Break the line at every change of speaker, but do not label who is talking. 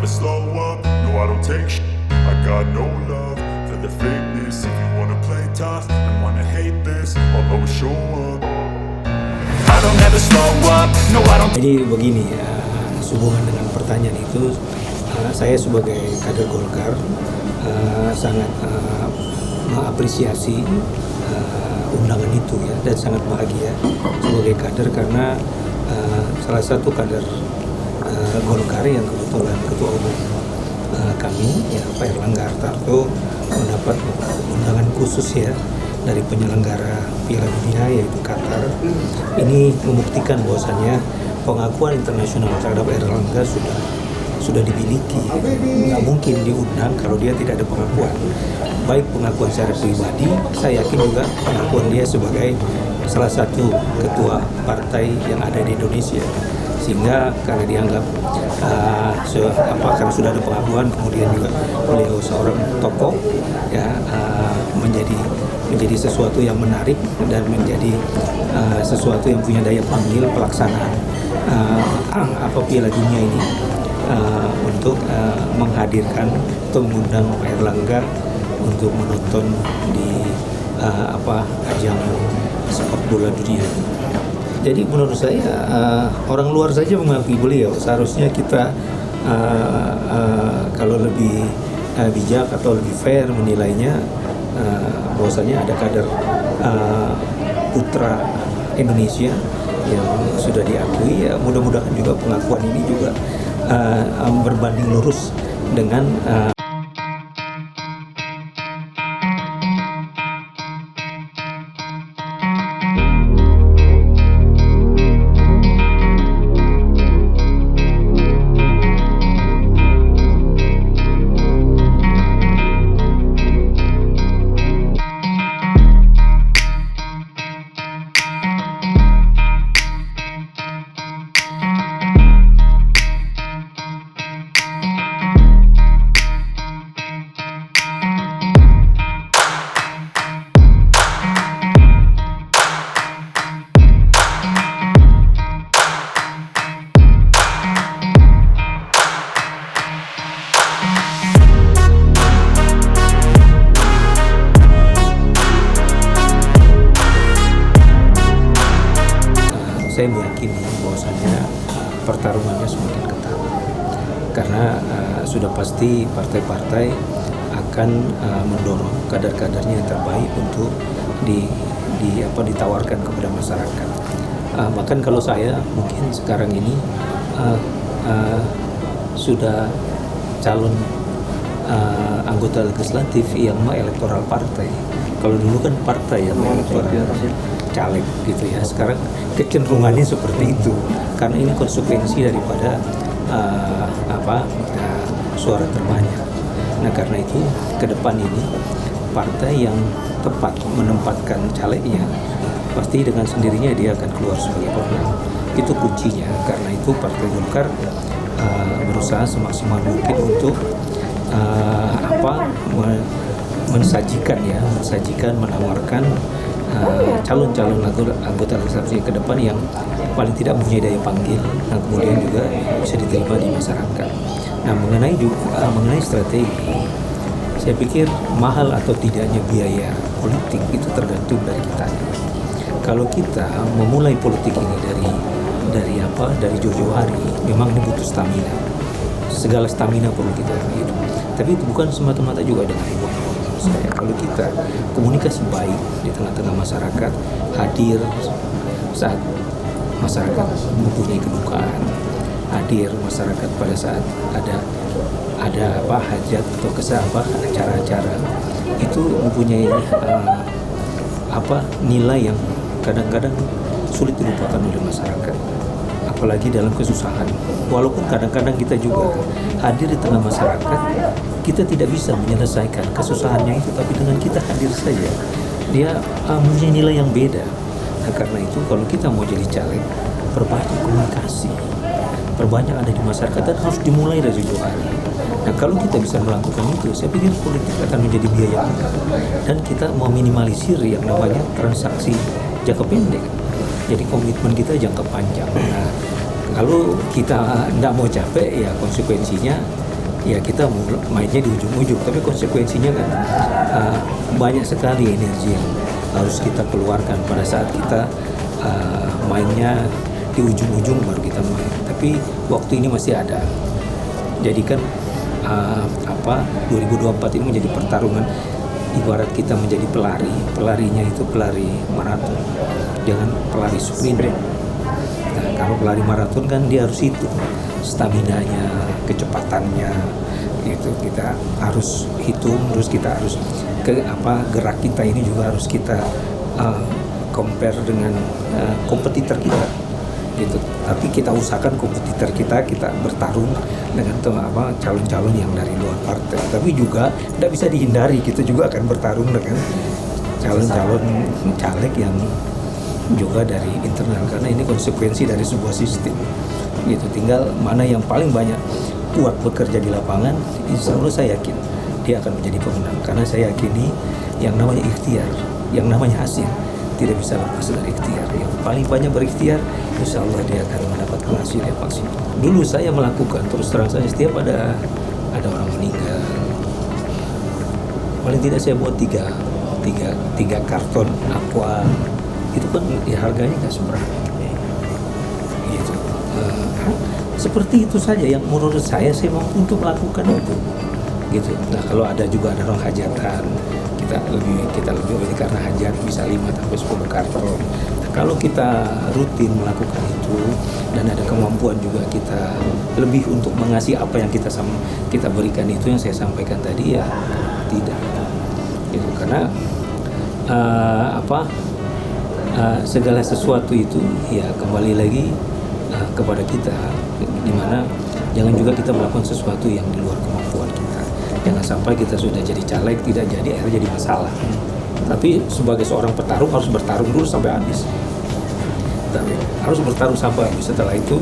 never slow up, no I don't take shit. I got no love for the fakeness. If you wanna play tough and wanna hate this, I'll always show up. I don't ever slow up, no I don't.
Jadi begini ya, sehubungan dengan pertanyaan itu, saya sebagai kader Golkar sangat mengapresiasi undangan itu ya, dan sangat bahagia sebagai kader karena salah satu kader Golkar yang kebetulan ketua umum kami ya Pak Erlangga Hartarto mendapat undangan khusus ya dari penyelenggara Piala Dunia yaitu Qatar. Ini membuktikan bahwasannya pengakuan internasional terhadap Erlangga sudah dimiliki. Nggak mungkin diundang kalau dia tidak ada pengakuan. Baik pengakuan secara pribadi, saya yakin juga pengakuan dia sebagai salah satu ketua partai yang ada di Indonesia. Sehingga karena dianggap karena sudah ada pengakuan, kemudian juga beliau seorang tokoh ya, menjadi sesuatu yang menarik dan menjadi sesuatu yang punya daya panggil pelaksanaan Piala Dunia ini untuk menghadirkan atau mengundang Pak Erlangga untuk menonton di ajang sepak bola dunia. Jadi menurut saya orang luar saja mengakui beliau. Seharusnya kita kalau lebih bijak atau lebih fair menilainya, bahwasanya ada kader putra Indonesia yang sudah diakui. Ya, mudah-mudahan juga pengakuan ini juga berbanding lurus dengan saya meyakini bahwasannya pertarungannya semakin ketat karena sudah pasti partai-partai akan mendorong kader-kadernya yang terbaik untuk ditawarkan kepada masyarakat. Bahkan kalau saya mungkin sekarang ini sudah calon anggota legislatif yang elektoral partai. Kalau dulu kan partai yang elektoral caleg gitu ya. Sekarang kecenderungannya seperti itu karena ini konsekuensi daripada suara terbanyak. Nah karena itu ke depan ini partai yang tepat menempatkan calegnya pasti dengan sendirinya dia akan keluar sebagai pemenang. Itu kuncinya. Karena itu Partai Golkar berusaha semaksimal mungkin untuk mensajikan, menawarkan calon-calon anggota legislatif ke depan yang paling tidak mempunyai daya panggil, dan kemudian juga bisa diterima di masyarakat. Nah mengenai strategi, saya pikir mahal atau tidaknya biaya politik itu tergantung dari kita. Kalau kita memulai politik ini dari jauh-jauh hari, memang ini butuh stamina. Segala stamina perlu kita hidup. Tapi itu bukan semata-mata juga dengan uang. Kalau kita komunikasi baik di tengah-tengah masyarakat, hadir saat masyarakat mempunyai kedukaan, hadir masyarakat pada saat ada hajat atau acara-acara, itu mempunyai nilai yang kadang-kadang sulit dilupakan oleh masyarakat, apalagi dalam kesusahan. Walaupun kadang-kadang kita juga hadir di tengah masyarakat, kita tidak bisa menyelesaikan kesusahannya itu, tapi dengan kita hadir saja, dia mempunyai nilai yang beda. Nah karena itu kalau kita mau jadi caleg, perbanyak komunikasi, perbanyak ada di masyarakat, dan harus dimulai dari jauh hari. Nah kalau kita bisa melakukan itu, saya pikir politik akan menjadi biaya murah, dan kita mau minimalisir yang namanya transaksi jangka pendek. Jadi komitmen kita jangka panjang. Nah kalau kita tidak mau capek, ya konsekuensinya ya kita mainnya di ujung-ujung, tapi konsekuensinya kan banyak sekali energi yang harus kita keluarkan pada saat kita mainnya di ujung-ujung baru kita main. Tapi waktu ini masih ada. Jadi kan 2024 ini menjadi pertarungan, ibarat kita menjadi pelari, pelarinya itu pelari maraton, jangan pelari sprint. Nah, kalau pelari maraton kan dia harus hitung staminanya, kecepatannya, itu kita harus hitung, terus kita harus gerak kita ini juga harus kita compare dengan kompetitor kita gitu. Tapi kita usahakan kompetitor kita bertarung dengan calon-calon yang dari luar partai. Tapi juga tidak bisa dihindari, kita juga akan bertarung dengan calon-calon caleg yang juga dari internal, karena ini konsekuensi dari sebuah sistem gitu. Tinggal mana yang paling banyak kuat bekerja di lapangan, insya Allah saya yakin dia akan menjadi pemenang, karena saya yakini yang namanya ikhtiar, yang namanya hasil tidak bisa lepas dari ikhtiar. Yang paling banyak berikhtiar, insya Allah dia akan mendapatkan hasil yang maksimal. Dulu saya melakukan, terus terang saja, setiap ada orang meninggal, paling tidak saya buat tiga karton aqua. Itu kan ya harganya nggak seberapa gitu. Seperti itu saja yang menurut saya mampu untuk melakukan itu gitu. Nah, kalau ada orang hajatan, kita lebih karena hajat bisa 5-10 karton. Nah, kalau kita rutin melakukan itu dan ada kemampuan juga kita lebih untuk mengasihi apa yang kita berikan, itu yang saya sampaikan tadi, ya tidak gitu. Karena segala sesuatu itu ya kembali lagi kepada kita, dimana jangan juga kita melakukan sesuatu yang di luar kemampuan kita. Jangan sampai kita sudah jadi caleg tidak jadi, akhirnya jadi masalah. Tapi sebagai seorang petarung harus bertarung dulu sampai habis. Tapi harus bertarung sampai habis. Setelah itu